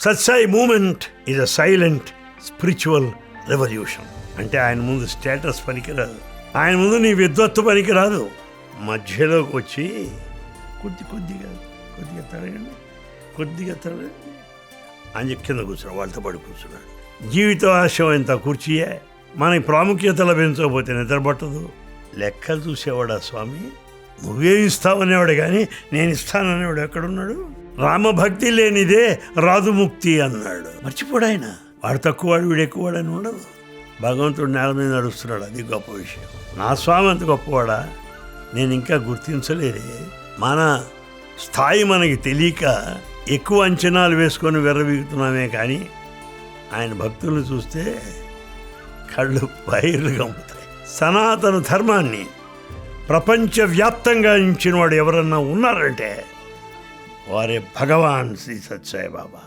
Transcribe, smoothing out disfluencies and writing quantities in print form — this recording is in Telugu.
Sathya Sai movement is a silent spiritual revolution. అంటే ఆయన ముందు స్టేటస్ పనికిరాదు, ఆయన ముందు నీ విద్వత్తు పనికిరాదు. మధ్యలోకి వచ్చి కొద్దిగా అని కింద కూర్చున్నాడు, వాళ్ళతో పడి కూర్చున్నాడు. జీవిత ఆశయం ఎంత కుర్చీయే, మనకి ప్రాముఖ్యత లభించకపోతే నిద్రపట్టదు. లెక్కలు చూసేవాడా స్వామి? నువ్వేం ఇస్తావనేవాడు కానీ నేను ఇస్తాననేవాడు ఎక్కడున్నాడు? రామభక్తి లేనిదే రాదు ముక్తి అన్నాడు. మర్చిపోడు ఆయన. వాడు తక్కువవాడు వీడు ఎక్కువవాడు అని ఉండదు. భగవంతుడు నేల మీద నడుస్తున్నాడు, అది గొప్ప విషయం. నా స్వామి అంత గొప్పవాడా నేను ఇంకా గుర్తించలేదే. మన స్థాయి మనకి తెలియక ఎక్కువ అంచనాలు వేసుకొని వెర్రవీగుతున్నామే కానీ ఆయన భక్తులను చూస్తే కళ్ళు పైర్లు గమ్ముతాయి. సనాతన ధర్మాన్ని ప్రపంచవ్యాప్తంగా ఇచ్చిన వాడు ఎవరన్నా ఉన్నారంటే వారే భగవాన్ శ్రీ సత్యసాయి బాబా.